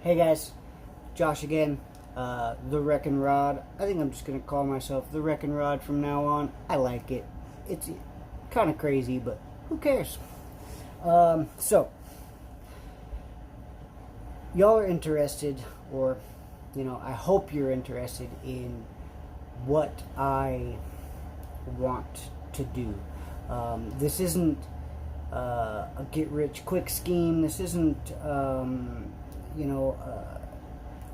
Hey guys, Josh again, The Wrecking Rod. I think I'm just going to call myself The Wrecking Rod from now on. I like it. It's kind of crazy, but who cares? So, y'all are interested, or, I hope you're interested in what I want to do. This isn't a get-rich-quick scheme. This isn't,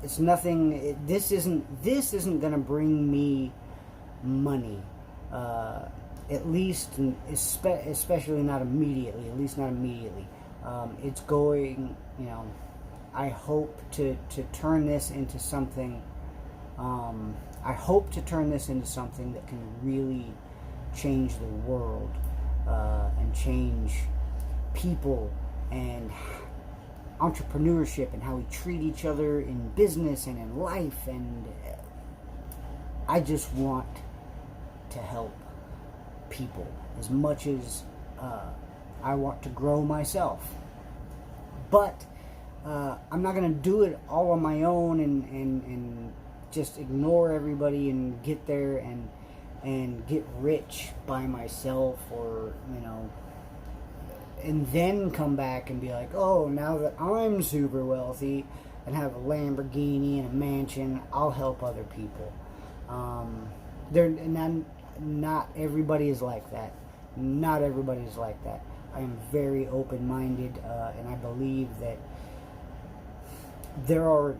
it's nothing. This isn't gonna bring me money. At least, especially not immediately. At least not immediately. It's going. I hope to turn this into something. I hope to turn this into something that can really change the world and change people and entrepreneurship and how we treat each other in business and in life. And I just want to help people as much as I want to grow myself. But I'm not going to do it all on my own and just ignore everybody and get there and get rich by myself, or and then come back and be like, oh, now that I'm super wealthy and have a Lamborghini and a mansion, I'll help other people. Not everybody is like that. Not everybody is like that. I am very open-minded, and I believe that there are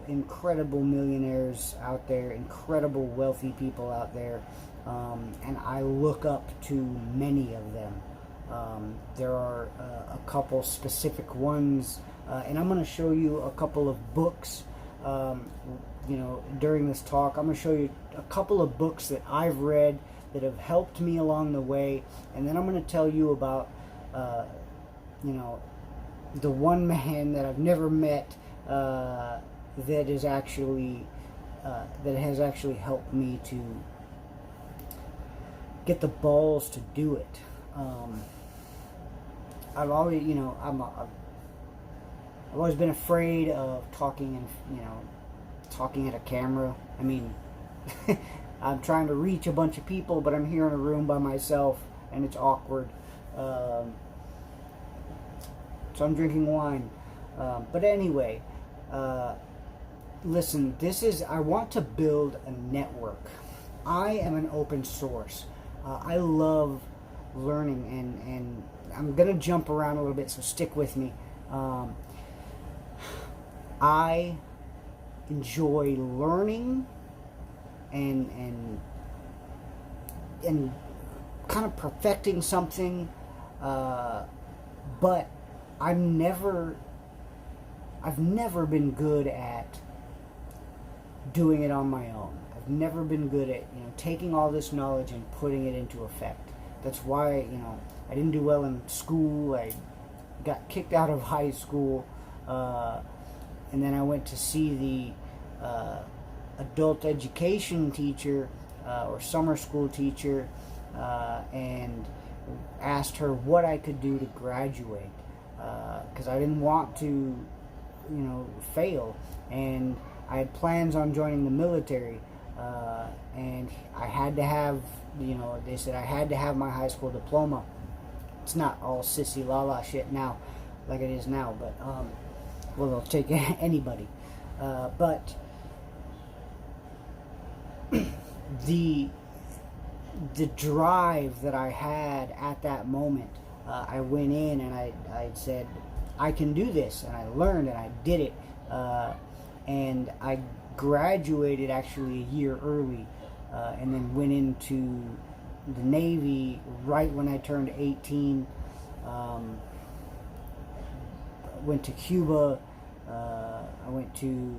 incredible millionaires out there, incredible wealthy people out there, and I look up to many of them. There are a couple specific ones, and I'm going to show you a couple of books. During this talk, I'm going to show you a couple of books that I've read that have helped me along the way, and then I'm going to tell you about, the one man that I've never met that is actually that has actually helped me to get the balls to do it. I've always, I've always been afraid of talking at a camera. I mean, I'm trying to reach a bunch of people, but I'm here in a room by myself, and it's awkward. So I'm drinking wine. But anyway, listen, I want to build a network. I am an open source. I love learning, and I'm going to jump around a little bit, so stick with me. I enjoy learning and kind of perfecting something, but I've never been good at doing it on my own. I've never been good at taking all this knowledge and putting it into effect. That's why I didn't do well in school. I got kicked out of high school, and then I went to see the adult education teacher or summer school teacher, and asked her what I could do to graduate, because I didn't want to fail, and I had plans on joining the military, and I had to have, they said I had to have my high school diploma. It's not all sissy la shit now like it is now, but well, they'll take anybody, but the drive that I had at that moment, I went in and I said, I can do this, and I learned and I did it, and I graduated actually a year early, and then went into the Navy right when I turned 18. Went to Cuba. I went to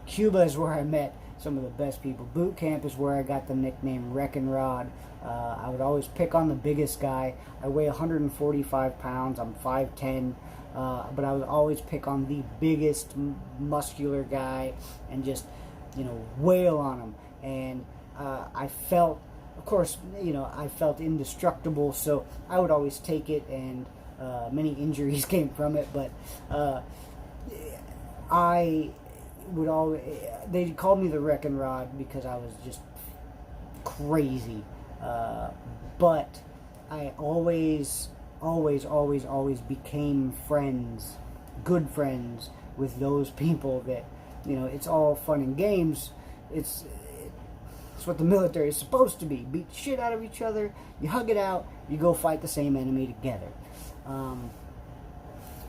Cuba is where I met some of the best people. Boot camp is where I got the nickname Wrecking Rod. I would always pick on the biggest guy. I weigh 145 pounds. I'm 5'10", but I would always pick on the biggest muscular guy and just wail on him. And I felt, of course, I felt indestructible, so I would always take it, and many injuries came from it. But I would always, they called me the Wrecking Rod because I was just crazy. But I always became friends, good friends with those people that, it's all fun and games. It's what the military is supposed to be. Beat the shit out of each other, you hug it out, you go fight the same enemy together.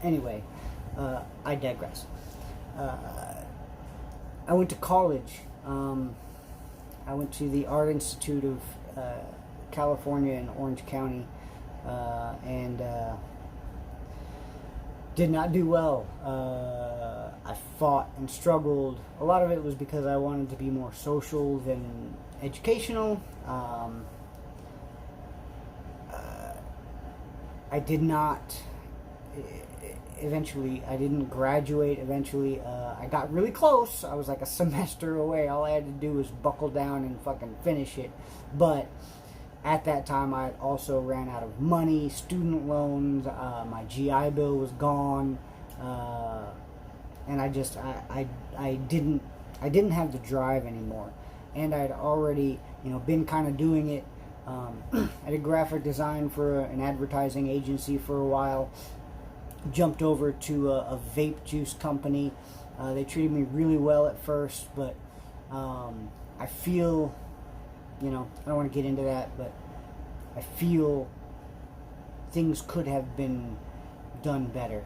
Anyway, I digress. I went to college. I went to the Art Institute of California in Orange County, and did not do well. I fought and struggled. A lot of it was because I wanted to be more social than educational. I did not. Eventually, I didn't graduate. Eventually, I got really close. I was like a semester away. All I had to do was buckle down and fucking finish it. But at that time, I also ran out of money, student loans. My GI Bill was gone, and I didn't have the drive anymore. And I'd already, been kind of doing it. I did graphic design for an advertising agency for a while. Jumped over to a vape juice company. They treated me really well at first, but I feel, I don't want to get into that, but I feel things could have been done better.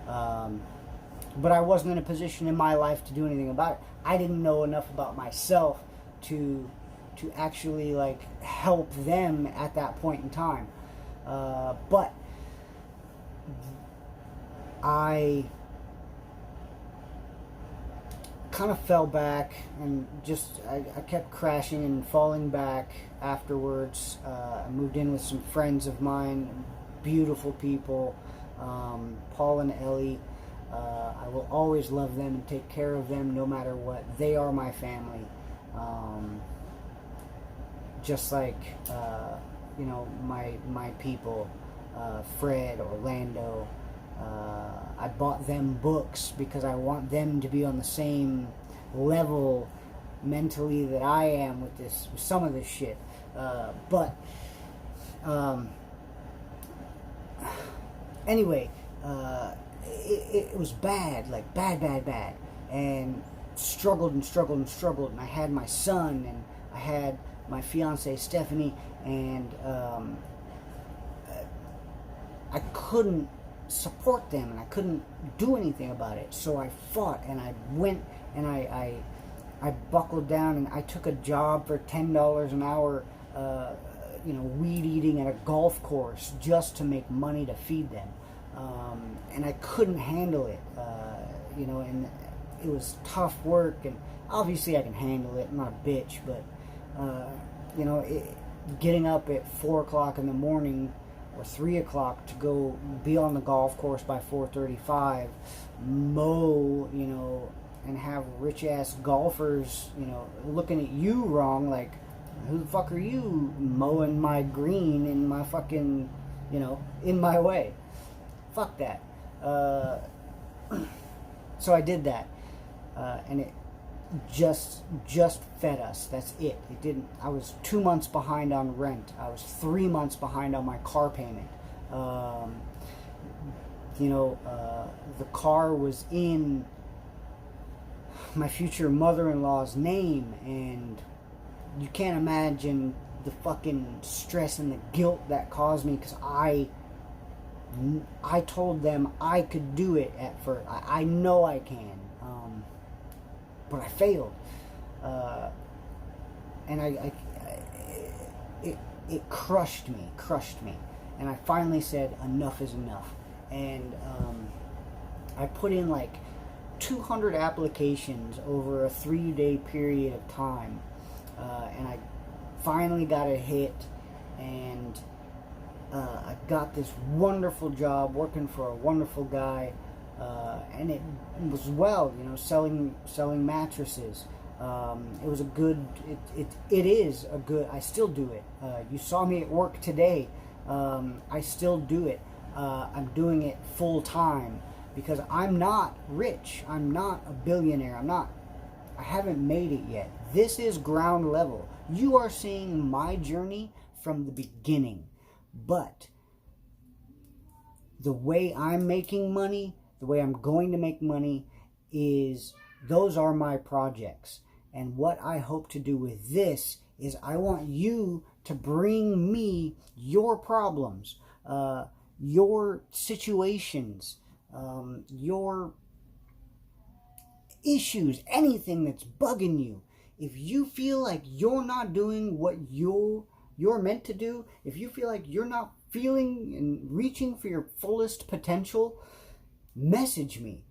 But I wasn't in a position in my life to do anything about it. I didn't know enough about myself to actually help them at that point in time. But I kind of fell back and I kept crashing and falling back afterwards. I moved in with some friends of mine, beautiful people, Paul and Ellie. I will always love them and take care of them no matter what. They are my family. Just like, my people, Fred, Orlando. I bought them books because I want them to be on the same level mentally that I am with some of this shit. Anyway, it was bad, bad, and struggled, and I had my son, and I had my fiance Stephanie, and I couldn't support them, and I couldn't do anything about it. So I fought, and I went, and I buckled down, and I took a job for $10 an hour, weed eating at a golf course just to make money to feed them. And I couldn't handle it, and it was tough work, and obviously I can handle it. I'm not a bitch, but, getting up at 4 o'clock in the morning or 3 o'clock to go be on the golf course by 4:35, mow, and have rich ass golfers, looking at you wrong, like, who the fuck are you mowing my green in my fucking, in my way? Fuck that. So I did that, and it just fed us. That's it. It didn't. I was 2 months behind on rent. I was 3 months behind on my car payment. The car was in my future mother-in-law's name, and you can't imagine the fucking stress and the guilt that caused me, because I told them I could do it at first. I know I can. But I failed, and it crushed me, and I finally said enough is enough, and I put in 200 applications over a 3-day period of time, and I finally got a hit, and I got this wonderful job working for a wonderful guy. And it was selling mattresses. It was a good. It is a good. I still do it. You saw me at work today. I still do it. I'm doing it full time, because I'm not rich. I'm not a billionaire. I haven't made it yet. This is ground level. You are seeing my journey from the beginning. But the way I'm making money, the way I'm going to make money, is those are my projects. And what I hope to do with this is I want you to bring me your problems, your situations, your issues, anything that's bugging you. If you feel like you're not doing what you're meant to do, if you feel like you're not feeling and reaching for your fullest potential, message me.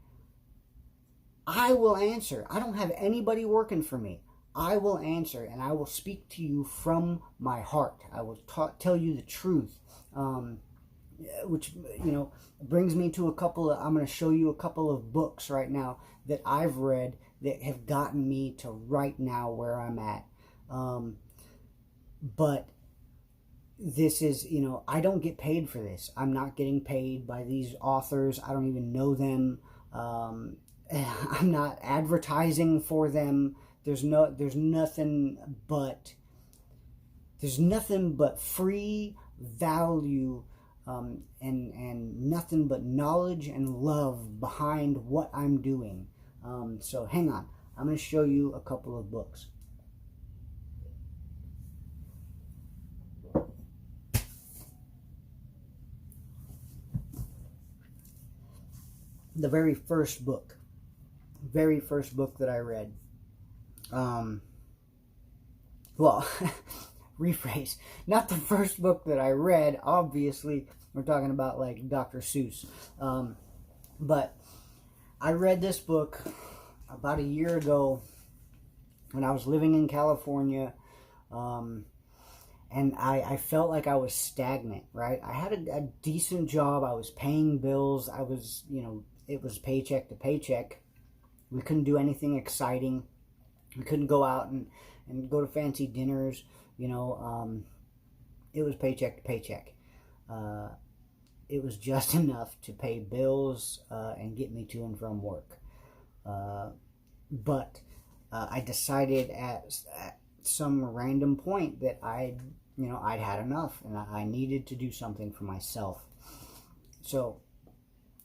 I will answer. I don't have anybody working for me. I will answer, and I will speak to you from my heart. I will tell you the truth, which, brings me to I'm going to show you a couple of books right now that I've read that have gotten me to right now where I'm at. But this is, I don't get paid for this. I'm not getting paid by these authors. I don't even know them. I'm not advertising for them. There's nothing but free value, and nothing but knowledge and love behind what I'm doing. So hang on, I'm going to show you a couple of books. The very first book that I read, rephrase, not the first book that I read, obviously we're talking about like Dr. Seuss, but I read this book about a year ago when I was living in California, and I felt like I was stagnant, right? I had a decent job, I was paying bills, I was, it was paycheck to paycheck. We couldn't do anything exciting. We couldn't go out and go to fancy dinners, it was paycheck to paycheck. It was just enough to pay bills and get me to and from work. But I decided at some random point that I'd had enough and I needed to do something for myself. So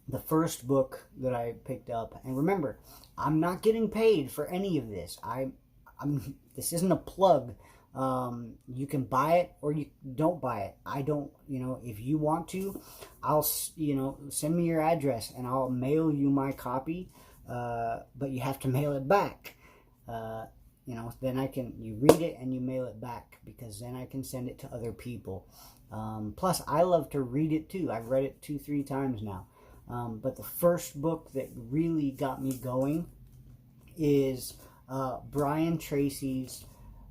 the first book that I picked up, and remember, I'm not getting paid for any of this. This isn't a plug. You can buy it or you don't buy it. I don't, if you want to, I'll, send me your address and I'll mail you my copy. But you have to mail it back. Then you read it and you mail it back, because then I can send it to other people. Plus I love to read it too. I've read it 2-3 times now. But the first book that really got me going is Brian Tracy's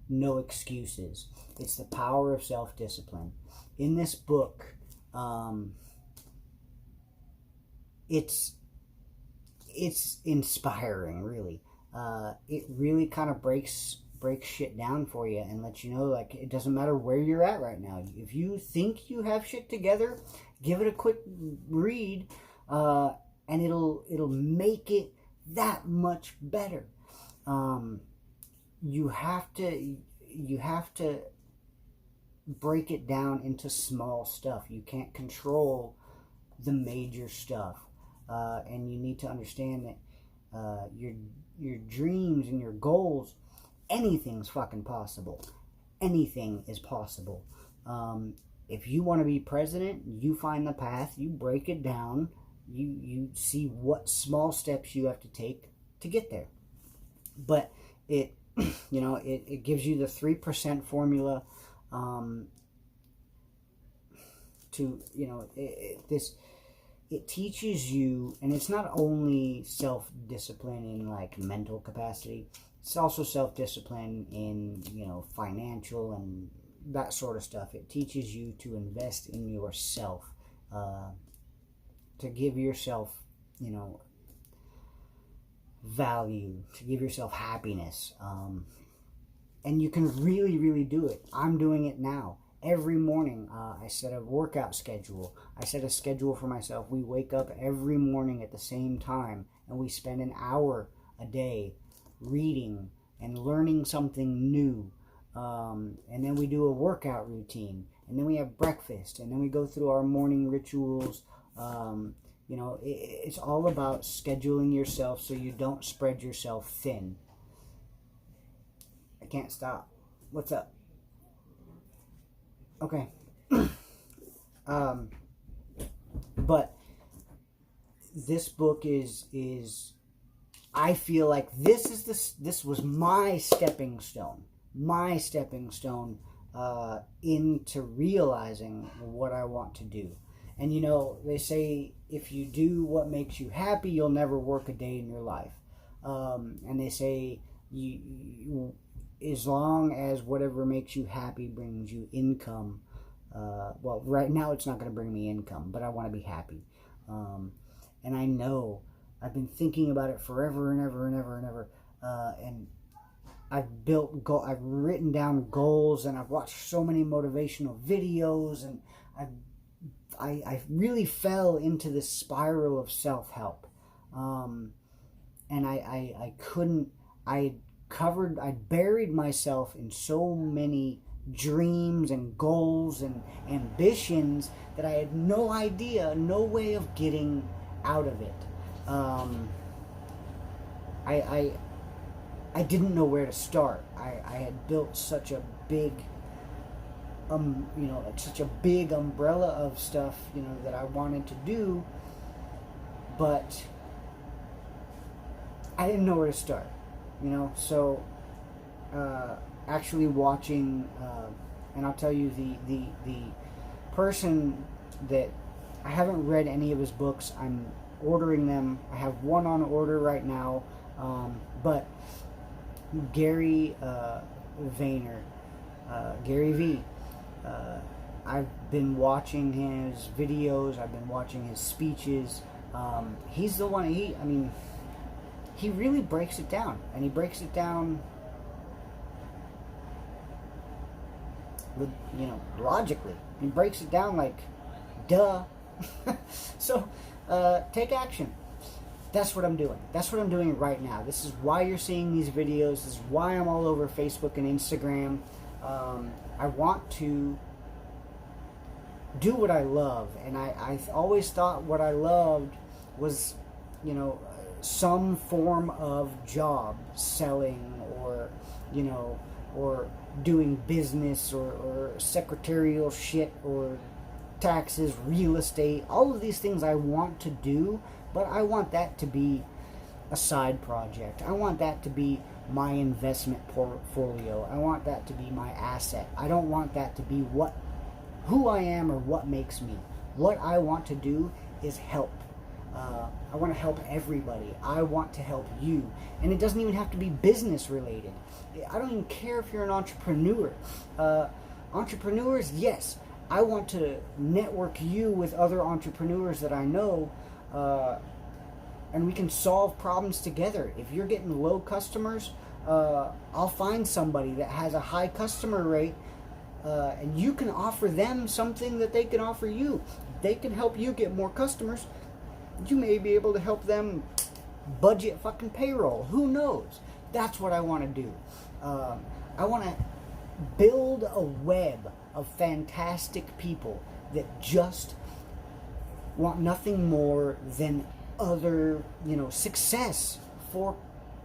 No Excuses. It's The Power of Self-Discipline. In this book, it's inspiring, really. It really kind of breaks shit down for you and lets you know, like, it doesn't matter where you're at right now. If you think you have shit together, give it a quick read, and it'll make it that much better. You have to break it down into small stuff. You can't control the major stuff, and you need to understand that your dreams and your goals, anything's fucking possible. Anything is possible. If you want to be president, you find the path, you break it down, you see what small steps you have to take to get there. But it gives you the 3% formula, it teaches you, and it's not only self-discipline in like mental capacity, it's also self-discipline in, financial and that sort of stuff. It teaches you to invest in yourself, to give yourself, value, to give yourself happiness. And you can really, really do it. I'm doing it now. every morning. I set a workout schedule. I set a schedule for myself. We wake up every morning at the same time, and we spend an hour a day reading and learning something new. And then we do a workout routine, and then we have breakfast, and then we go through our morning rituals. It's all about scheduling yourself so you don't spread yourself thin. I can't stop. What's up? Okay. But this book is I feel like this was my stepping stone into realizing what I want to do. And they say if you do what makes you happy, you'll never work a day in your life. And they say you as long as whatever makes you happy brings you income. Well, right now it's not going to bring me income, but I want to be happy. And I know I've been thinking about it forever and ever and ever and ever. And I've written down goals, and I've watched so many motivational videos, and I really fell into this spiral of self-help. And I buried myself in so many dreams and goals and ambitions that I had no way of getting out of it. I didn't know where to start. I had built such a big such a big umbrella of stuff, that I wanted to do, but I didn't know where to start, so actually watching, and I'll tell you the person that I haven't read any of his books. I'm ordering them. I have one on order right now, but Gary Vayner, Gary V. I've been watching his videos. I've been watching his speeches. He's the one. He really breaks it down, and he breaks it down with, logically. He breaks it down like, duh. So, take action. That's what I'm doing. That's what I'm doing right now. This is why you're seeing these videos. This is why I'm all over Facebook and Instagram. I want to do what I love, and I always thought what I loved was, some form of job, selling, or doing business, or secretarial shit, or taxes, real estate. All of these things I want to do, but I want that to be a side project. I want that to be my investment portfolio. I want that to be my asset. I don't want that to be who I am or what makes me. What I want to do is help. I want to help everybody. I want to help you. And it doesn't even have to be business related. I don't even care if you're an entrepreneur. Entrepreneurs, yes. I want to network you with other entrepreneurs that I know, and we can solve problems together. If you're getting low customers, I'll find somebody that has a high customer rate, and you can offer them something that they can offer you. They can help you get more customers. You may be able to help them budget fucking payroll. Who knows? That's what I want to do. I want to build a web of fantastic people that just want nothing more than other, success for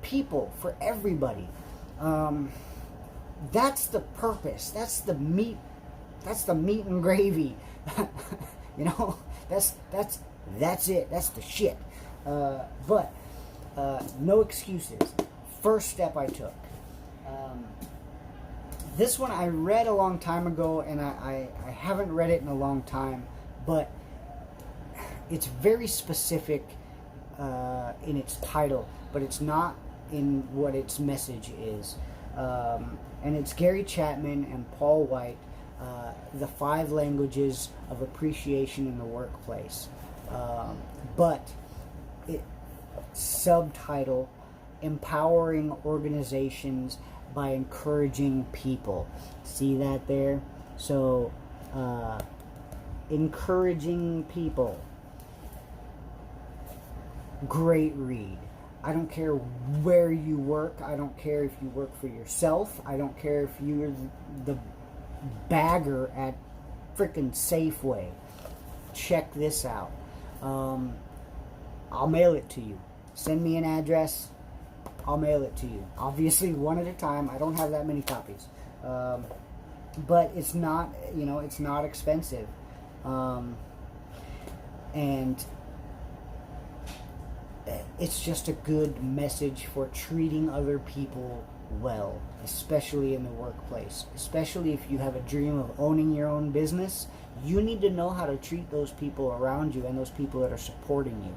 people, for everybody. That's the purpose. That's the meat. That's the meat and gravy. That's it. That's the shit. But no excuses. First step I took. This one I read a long time ago, and I haven't read it in a long time, but it's very specific in its title, but it's not in what its message is. And it's Gary Chapman and Paul White, The 5 Languages of Appreciation in the Workplace. But subtitle, Empowering Organizations by Encouraging People. See that there? So, Encouraging People, great read. I don't care where you work. I don't care if you work for yourself. I don't care if you're the bagger at frickin' Safeway. Check this out. I'll mail it to you. Send me an address. I'll mail it to you. Obviously, one at a time. I don't have that many copies. But it's not, it's not expensive. And it's just a good message for treating other people well, especially in the workplace. Especially if you have a dream of owning your own business, you need to know how to treat those people around you and those people that are supporting you.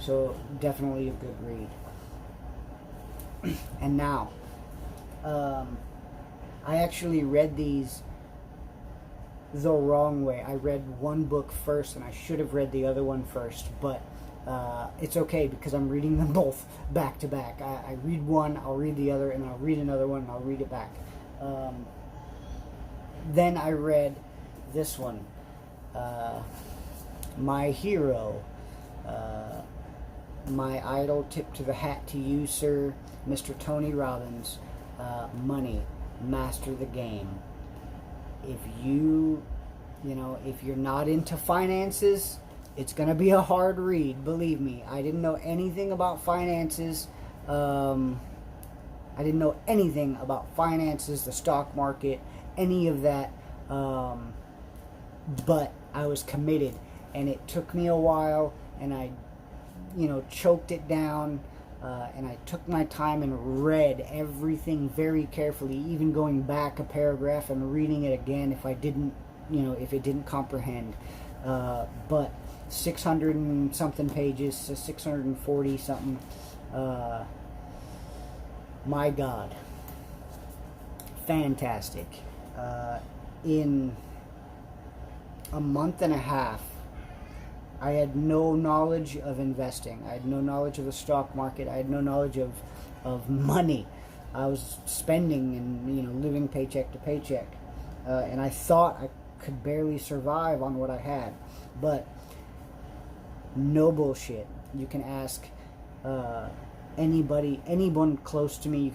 So definitely a good read. And now, I actually read these the wrong way. I read one book first, and I should have read the other one first, but it's okay because I'm reading them both back to back. I read one, I'll read the other, and I'll read another one, and I'll read it back. Then I read this one, My Hero, My Idol, Tip to the Hat to You, Sir, Mr. Tony Robbins, Money, Master the Game. If if you're not into finances, it's going to be a hard read, believe me. I didn't know anything about finances. The stock market, any of that. But I was committed, and it took me a while, and I, choked it down, and I took my time and read everything very carefully, even going back a paragraph and reading it again if I didn't, if it didn't comprehend. But 600 and something pages, 640 something. My God. Fantastic. In a month and a half, I had no knowledge of investing. I had no knowledge of the stock market. I had no knowledge of money. I was spending and living paycheck to paycheck. And I thought I could barely survive on what I had. But no bullshit. You can ask anyone close to me. You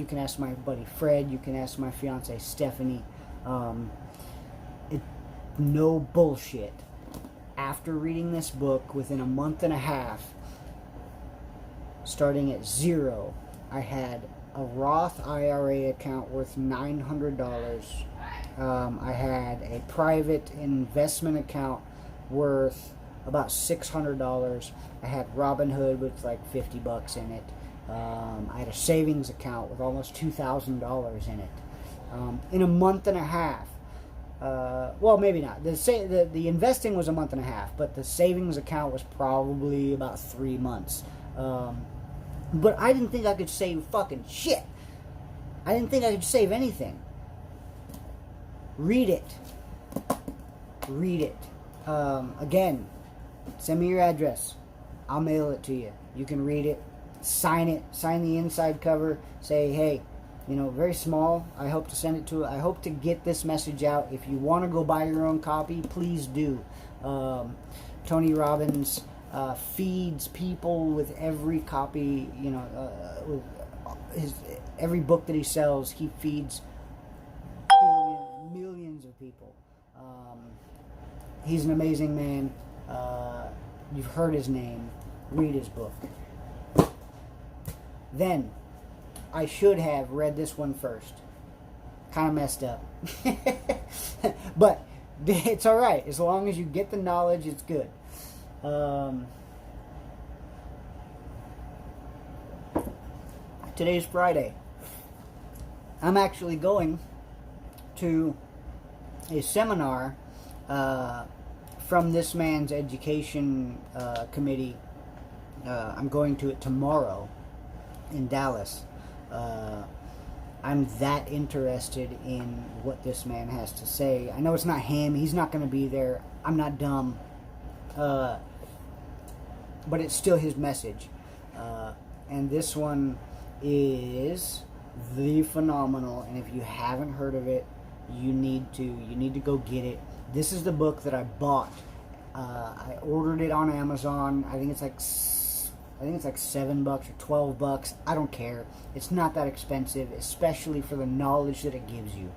can ask my buddy Fred. You can ask my fiance Stephanie. No bullshit. After reading this book, within a month and a half, starting at zero, I had a Roth IRA account worth $900. I had a private investment account worth about $600. I had Robinhood with like $50 in it. I had a savings account with almost $2,000 in it. In a month and a half. Well, maybe not. The investing was a month and a half, but the savings account was probably about 3 months. But I didn't think I could save fucking shit. I didn't think I could save anything. Read it. Read it. Again, send me your address. I'll mail it to you. You can read it. Sign it. Sign the inside cover. Say, hey, very small. I hope to get this message out. If you want to go buy your own copy, please do. Tony Robbins feeds people with every copy, with every book that he sells. He feeds millions of people. He's an amazing man. You've heard his name. Read his book. Then, I should have read this one first. Kind of messed up. But it's alright. As long as you get the knowledge, it's good. Today's Friday. I'm actually going to a seminar from this man's education committee. I'm going to it tomorrow in Dallas. I'm that interested in what this man has to say. I know it's not him. He's not going to be there. I'm not dumb. But it's still his message. And this one is The Phenomenal. And if you haven't heard of it, You need to go get it. This is the book that I bought. I ordered it on Amazon. I think it's like $7 or $12. I don't care. It's not that expensive, especially for the knowledge that it gives you.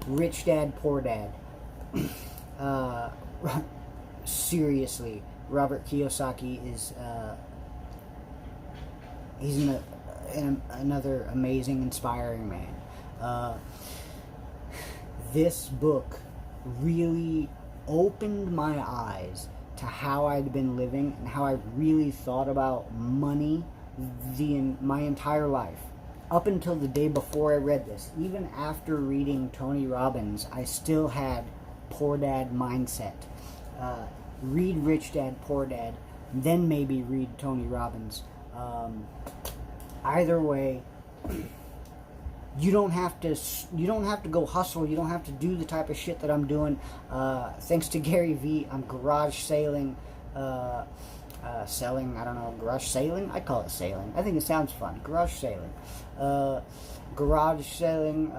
Rich Dad, Poor Dad. Seriously, Robert Kiyosaki is he's another amazing, inspiring man. This book really opened my eyes to how I'd been living and how I really thought about money my entire life. Up until the day before I read this, even after reading Tony Robbins, I still had Poor Dad mindset. Read Rich Dad, Poor Dad, then maybe read Tony Robbins. Either way, you don't have to go hustle. You don't have to do the type of shit that I'm doing. Thanks to Gary Vee, I'm garage sailing. Selling, I don't know, garage sailing? I call it sailing. I think it sounds fun. Garage sailing. Garage sailing.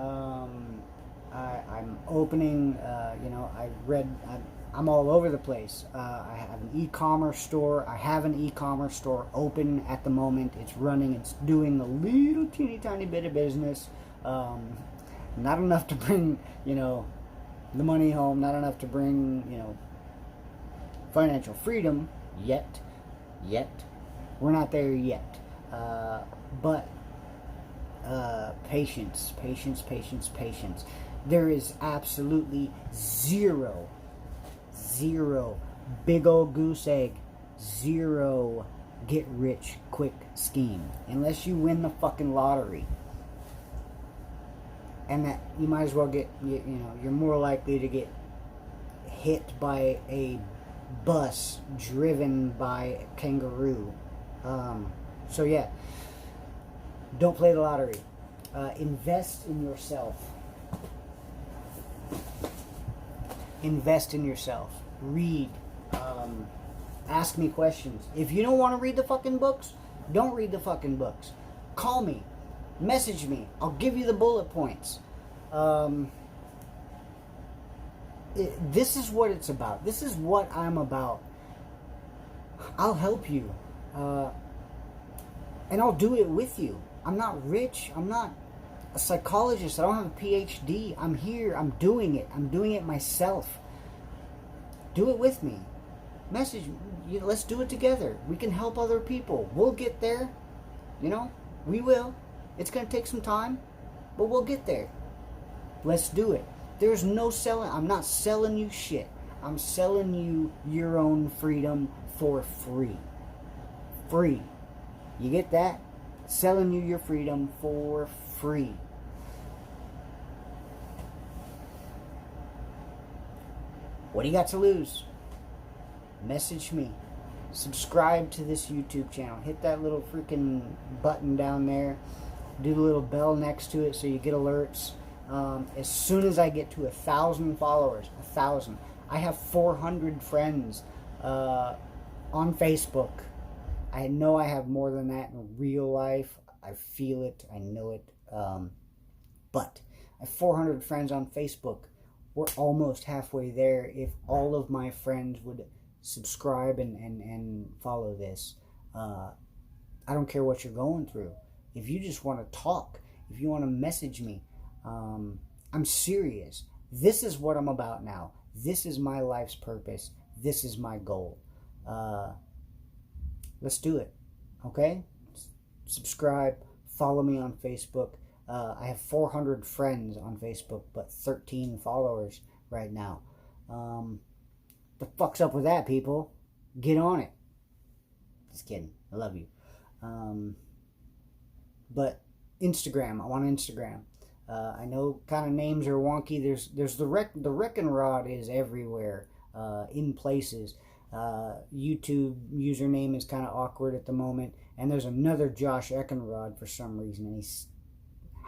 I'm opening, I'm all over the place. I have an e-commerce store. I have an e-commerce store open at the moment. It's running. It's doing a little teeny tiny bit of business. Not enough to bring, the money home. Not enough to bring, financial freedom yet. We're not there yet. But patience. There is absolutely zero big old goose egg, zero get rich quick scheme unless you win the fucking lottery. And that you might as well get, you're more likely to get hit by a bus driven by a kangaroo. So yeah, don't play the lottery. Invest in yourself. Invest in yourself. Read. Ask me questions. If you don't want to read the fucking books, don't read the fucking books. Call me. Message me. I'll give you the bullet points. This is what it's about. This is what I'm about. I'll help you. And I'll do it with you. I'm not rich. I'm not a psychologist. I don't have a PhD. I'm here. I'm doing it. I'm doing it myself. Do it with me. Message me. Let's do it together. We can help other people. We'll get there. We will. It's going to take some time, but we'll get there. Let's do it. There's no selling. I'm not selling you shit. I'm selling you your own freedom for free. Free. You get that? Selling you your freedom for free. What do you got to lose? Message me. Subscribe to this YouTube channel. Hit that little freaking button down there. Do the little bell next to it so you get alerts. As soon as I get to 1,000 followers, 1,000. I have 400 friends on Facebook. I know I have more than that in real life. I feel it. I know it. But I have 400 friends on Facebook. We're almost halfway there if all of my friends would subscribe and follow this. I don't care what you're going through. If you just want to talk, if you want to message me, I'm serious. This is what I'm about now. This is my life's purpose. This is my goal. Let's do it. Okay? Subscribe. Follow me on Facebook. I have 400 friends on Facebook, but 13 followers right now. The fuck's up with that, people? Get on it. Just kidding. I love you. But Instagram. I'm on Instagram. I know kind of names are wonky. There's the Reckonrod is everywhere, in places. YouTube username is kind of awkward at the moment, and there's another Josh Eckenrod for some reason, and he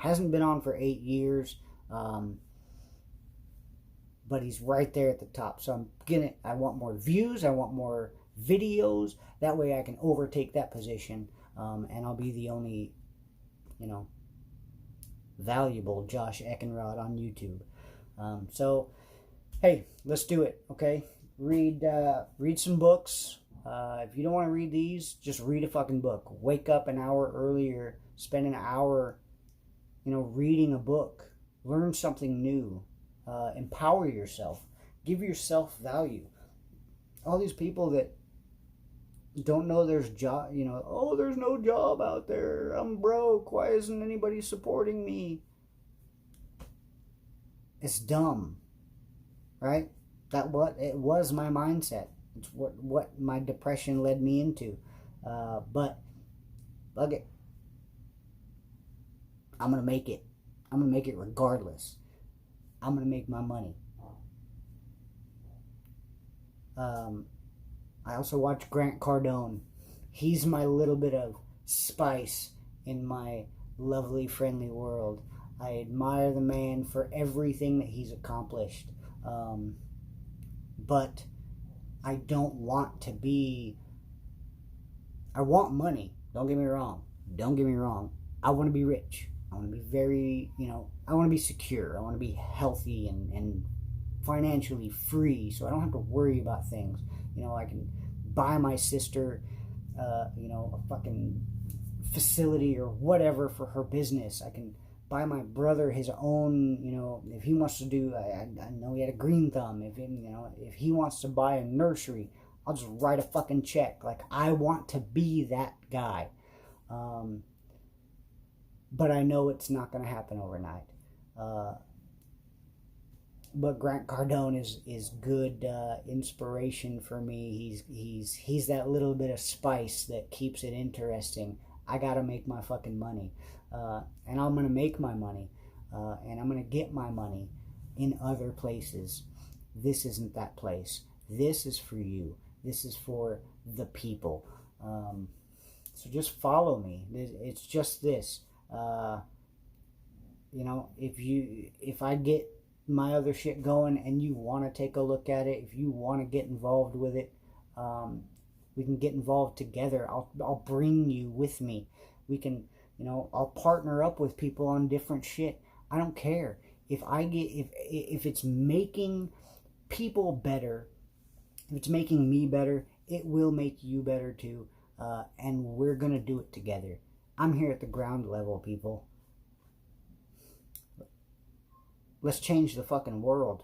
hasn't been on for 8 years, but he's right there at the top. So I want more views. I want more videos. That way I can overtake that position, and I'll be the only, valuable Josh Eckenrod on YouTube. So, hey, let's do it, okay? Read some books. If you don't want to read these, just read a fucking book. Wake up an hour earlier, spend an hour, reading a book. Learn something new. Empower yourself. Give yourself value. All these people that don't know there's job, oh, there's no job out there. I'm broke. Why isn't anybody supporting me? It's dumb, right? It was my mindset. It's what my depression led me into. But fuck it. I'm gonna make it. I'm gonna make it regardless. I'm gonna make my money. I also watch Grant Cardone. He's my little bit of spice in my lovely, friendly world. I admire the man for everything that he's accomplished. But I don't want to be... I want money. Don't get me wrong. I want to be rich. I want to be very, I want to be secure. I want to be healthy and financially free, so I don't have to worry about things. I can buy my sister, a fucking facility or whatever for her business. I can buy my brother his own, if he wants to do, I know he had a green thumb. If he wants to buy a nursery, I'll just write a fucking check. Like, I want to be that guy. But I know it's not going to happen overnight. But Grant Cardone is good inspiration for me. He's that little bit of spice that keeps it interesting. I gotta make my fucking money, and I'm gonna make my money, and I'm gonna get my money in other places. This isn't that place. This is for you. This is for the people. So just follow me. It's just this. If I get my other shit going and you want to take a look at it, if you want to get involved with it, we can get involved together. I'll bring you with me. We can, I'll partner up with people on different shit. I don't care if it's making people better, if it's making me better, it will make you better too. And we're gonna do it together. I'm here at the ground level, people. Let's change the fucking world.